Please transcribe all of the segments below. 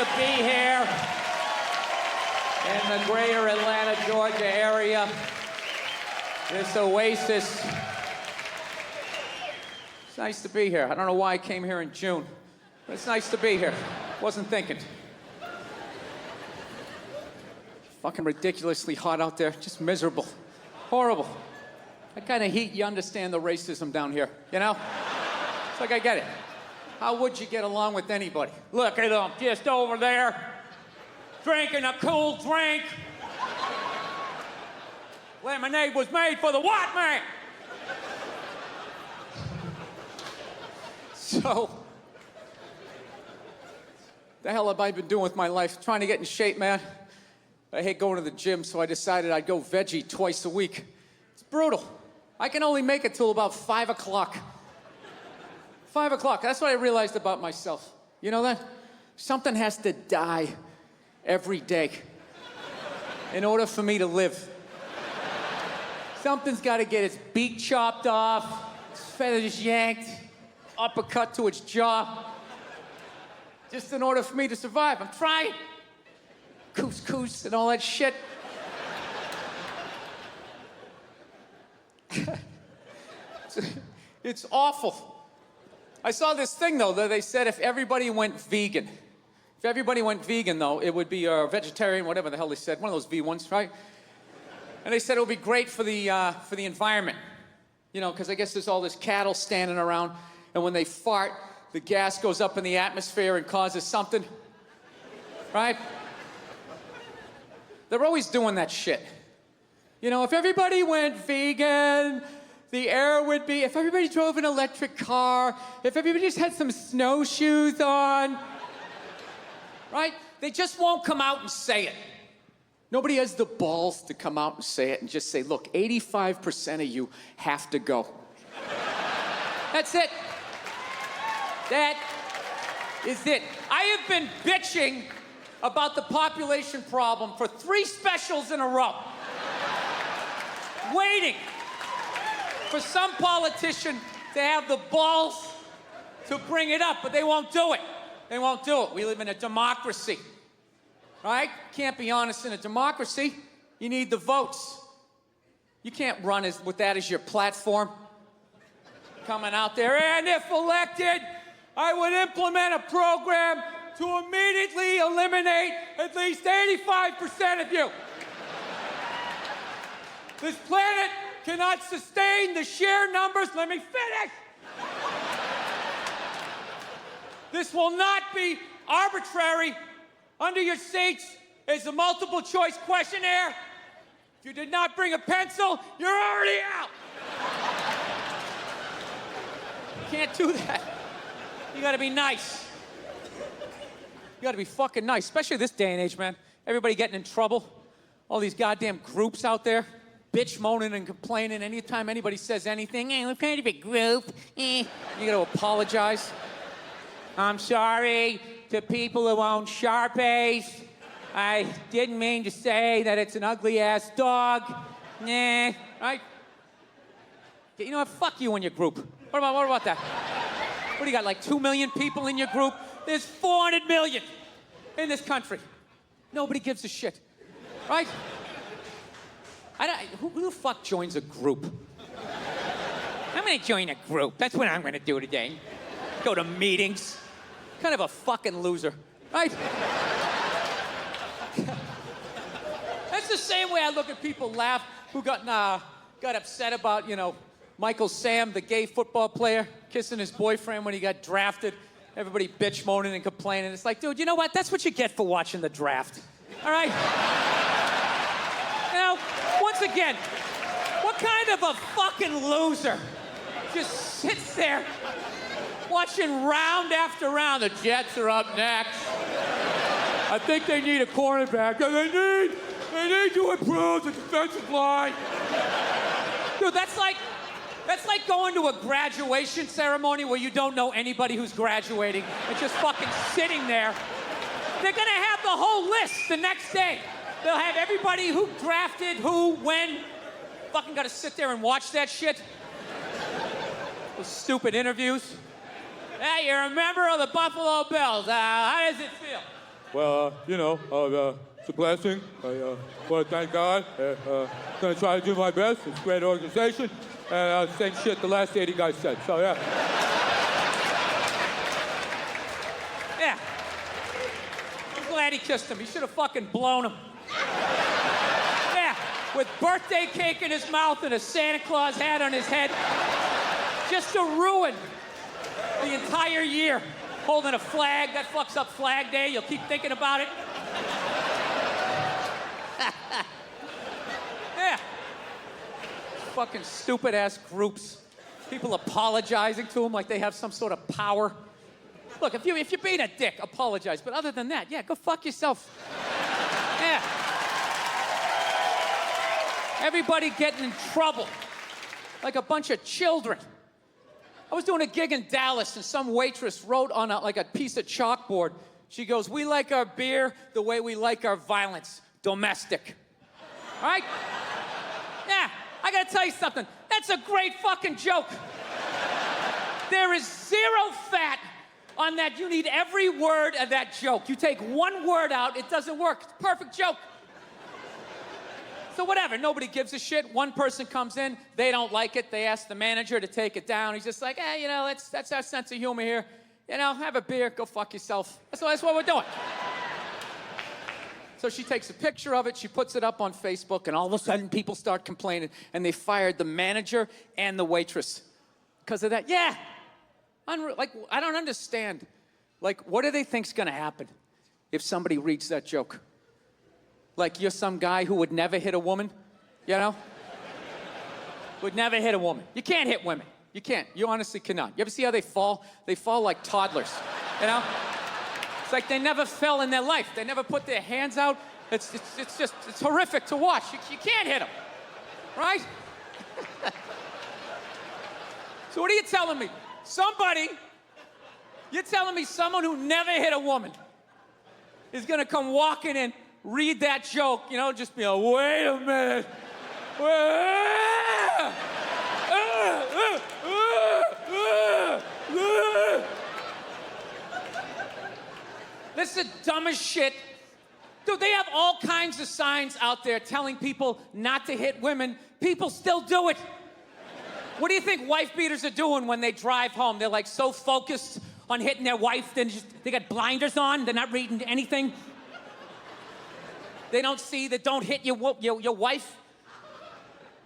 to be here in the greater Atlanta, Georgia area. This oasis. It's nice to be here. I don't know why I came here in June, but it's nice to be here. Wasn't thinking. Fucking ridiculously hot out there, just miserable, horrible. That kind of heat, you understand the racism down here, you know? It's like I get it. How would you get along with anybody? Look at them, just over there, drinking a cool drink. Lemonade was made for the white man. So, the hell have I been doing with my life? Trying to get in shape, man. I hate going to the gym, so I decided I'd go veggie twice a week. It's brutal. I can only make it till about 5 o'clock. 5 o'clock, that's what I realized about myself. You know that? Something has to die every day in order for me to live. Something's got to get its beak chopped off, its feathers yanked, uppercut to its jaw, just in order for me to survive. I'm trying. Couscous and all that shit. It's awful. I saw this thing, though, that they said if everybody went vegan. If everybody went vegan, though, it would be a vegetarian, whatever the hell they said, one of those V ones, right? And they said it would be great for the environment. You know, because I guess there's all this cattle standing around, and when they fart, the gas goes up in the atmosphere and causes something, right? They're always doing that shit. You know, if everybody went vegan, the air would be, if everybody drove an electric car, if everybody just had some snowshoes on, right? They just won't come out and say it. Nobody has the balls to come out and say it and just say, look, 85% of you have to go. That's it. That is it. I have been bitching about the population problem for 3 specials in a row. Waiting for some politician to have the balls to bring it up, but they won't do it. They won't do it. We live in a democracy, right? Can't be honest in a democracy. You need the votes. You can't run with that as your platform. Coming out there, and if elected, I would implement a program to immediately eliminate at least 85% of you. This planet cannot sustain the sheer numbers. Let me finish. This will not be arbitrary. Under your seats is a multiple choice questionnaire. If you did not bring a pencil, you're already out. You can't do that. You gotta be nice. You gotta be fucking nice, especially this day and age, man. Everybody getting in trouble. All these goddamn groups out there, bitch moaning and complaining. Anytime anybody says anything, we're part of a group. You gotta apologize. I'm sorry to people who own Sharpies. I didn't mean to say that it's an ugly-ass dog. Nah, right? You know what? Fuck you and your group. What about that? What do you got, like 2 million people in your group? There's 400 million in this country. Nobody gives a shit, right? Who the fuck joins a group? I'm gonna join a group. That's what I'm gonna do today. Go to meetings. Kind of a fucking loser, right? That's the same way I look at people laugh who got upset about, you know, Michael Sam, the gay football player, kissing his boyfriend when he got drafted. Everybody bitch moaning and complaining. It's like, dude, you know what? That's what you get for watching the draft. All right? You know, once again, what kind of a fucking loser just sits there watching round after round? The Jets are up next. I think they need a cornerback. They need to improve the defensive line. Dude, that's like going to a graduation ceremony where you don't know anybody who's graduating and just fucking sitting there. They're gonna have the whole list the next day. They'll have everybody who drafted, who, when. Fucking gotta sit there and watch that shit. Those stupid interviews. Hey, you're a member of the Buffalo Bills. How does it feel? Well, it's a blessing. I want to thank God. Going to try to do my best. It's a great organization. And same shit the last 80 guys said. So, yeah. Yeah. I'm glad he kissed him. He should have fucking blown him. Yeah, with birthday cake in his mouth and a Santa Claus hat on his head. Just to ruin the entire year. Holding a flag, that fucks up Flag Day. You'll keep thinking about it. Yeah. Fucking stupid ass groups. People apologizing to them like they have some sort of power. Look, if you're being a dick, apologize. But other than that, yeah, go fuck yourself. Yeah. Everybody getting in trouble. Like a bunch of children. I was doing a gig in Dallas, and some waitress wrote on a piece of chalkboard. She goes, "We like our beer the way we like our violence, domestic." All right? Yeah, I gotta tell you something. That's a great fucking joke. There is zero fat on that. You need every word of that joke. You take one word out, it doesn't work. It's a perfect joke. So whatever, nobody gives a shit. One person comes in, they don't like it. They ask the manager to take it down. He's just like, hey, that's our sense of humor here. Have a beer, go fuck yourself. That's what we're doing. So she takes a picture of it, she puts it up on Facebook, and all of a sudden people start complaining, and they fired the manager and the waitress because of that. Yeah, I don't understand. Like, what do they think's gonna happen if somebody reads that joke? Like, you're some guy who would never hit a woman, Would never hit a woman. You can't hit women. You can't. You honestly cannot. You ever see how they fall? They fall like toddlers, It's like they never fell in their life. They never put their hands out. It's horrific to watch. You can't hit them, right? So what are you telling me? You're telling me someone who never hit a woman is gonna come walking in, read that joke, just be like, wait a minute. This is the dumbest shit. Dude, they have all kinds of signs out there telling people not to hit women. People still do it. What do you think wife beaters are doing when they drive home? They're like so focused on hitting their wife, they got blinders on, they're not reading anything. They don't see that don't hit your wife.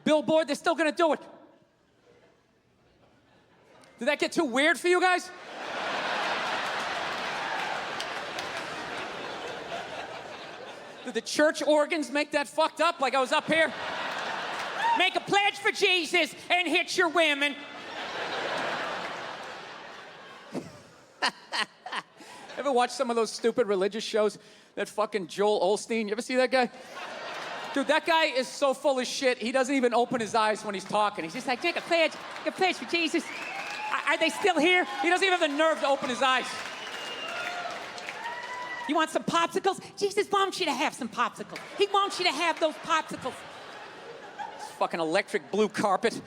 Billboard, they're still gonna do it. Did that get too weird for you guys? Did the church organs make that fucked up? Like I was up here? Make a pledge for Jesus and hit your women. Ever watch some of those stupid religious shows? That fucking Joel Osteen, you ever see that guy? Dude, that guy is so full of shit, he doesn't even open his eyes when he's talking. He's just like, make a pledge for Jesus. Are they still here? He doesn't even have the nerve to open his eyes. You want some popsicles? Jesus wants you to have some popsicles. He wants you to have those popsicles. This fucking electric blue carpet.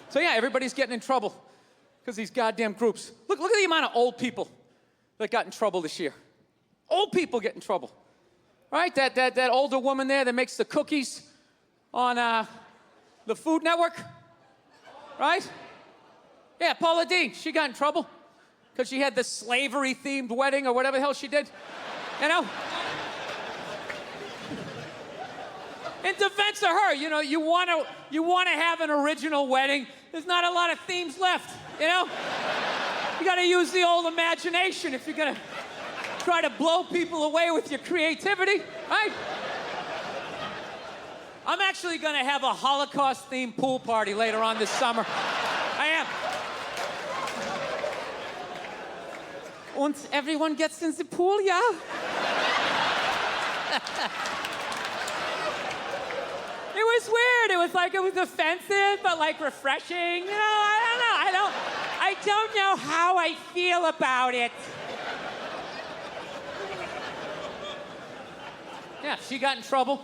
So yeah, everybody's getting in trouble because these goddamn groups. Look at the amount of old people that got in trouble this year. Old people get in trouble, right? That older woman there that makes the cookies on the Food Network, right? Yeah, Paula Deen, she got in trouble because she had the slavery-themed wedding or whatever the hell she did, In defense of her, you want to have an original wedding. There's not a lot of themes left, You got to use the old imagination if you're gonna try to blow people away with your creativity, right? I'm actually gonna have a Holocaust-themed pool party later on this summer. I am. And everyone gets in the pool, yeah? It was weird. It was offensive, but like refreshing. I don't know how I feel about it. Yeah, she got in trouble.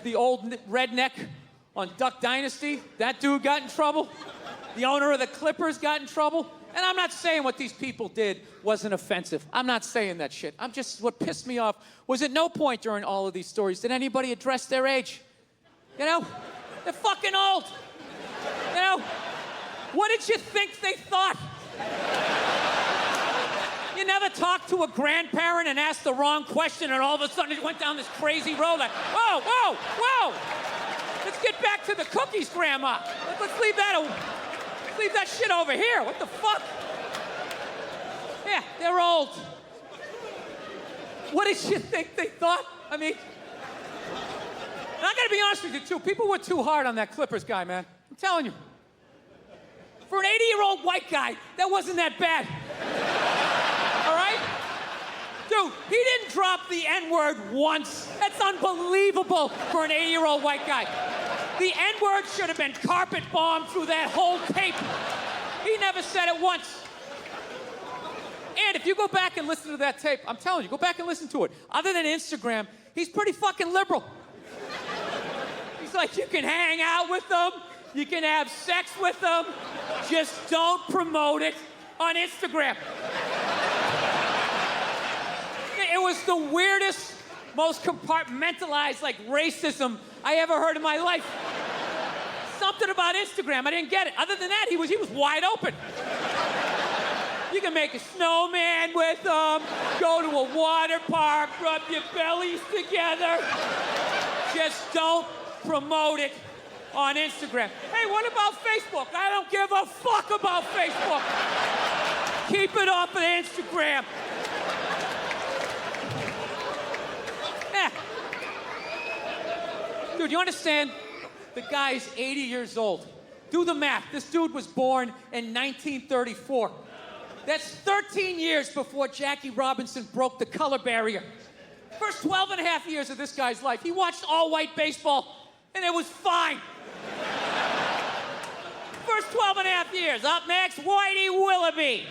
The old redneck on Duck Dynasty, that dude got in trouble. The owner of the Clippers got in trouble. And I'm not saying what these people did wasn't offensive. I'm not saying that shit. What pissed me off was at no point during all of these stories did anybody address their age. You know? They're fucking old. You know? What did you think they thought? You never talked to a grandparent and asked the wrong question and all of a sudden it went down this crazy road like, whoa, whoa, whoa! Let's get back to the cookies, Grandma. Let's leave that shit over here. What the fuck? Yeah, they're old. What did you think they thought? I mean, and I gotta be honest with you too, people were too hard on that Clippers guy, man. I'm telling you. For an 80-year-old white guy, that wasn't that bad. All right? Dude, he didn't drop the N-word once. That's unbelievable for an 80-year-old white guy. The N-word should have been carpet bombed through that whole tape. He never said it once. And if you go back and listen to that tape, I'm telling you, go back and listen to it. Other than Instagram, he's pretty fucking liberal. He's like, you can hang out with them, you can have sex with them, just don't promote it on Instagram. It was the weirdest, most compartmentalized, like, racism I ever heard in my life. Something about Instagram, I didn't get it. Other than that, he was wide open. You can make a snowman with them, go to a water park, rub your bellies together. Just don't promote it on Instagram. Hey, what about Facebook? I don't give a fuck about Facebook. Keep it off of Instagram. Yeah. Dude, you understand? The guy's 80 years old. Do the math. This dude was born in 1934. That's 13 years before Jackie Robinson broke the color barrier. First 12 and a half years of this guy's life, he watched all-white baseball, and it was fine. First 12 and a half years. Up next, Whitey Willoughby.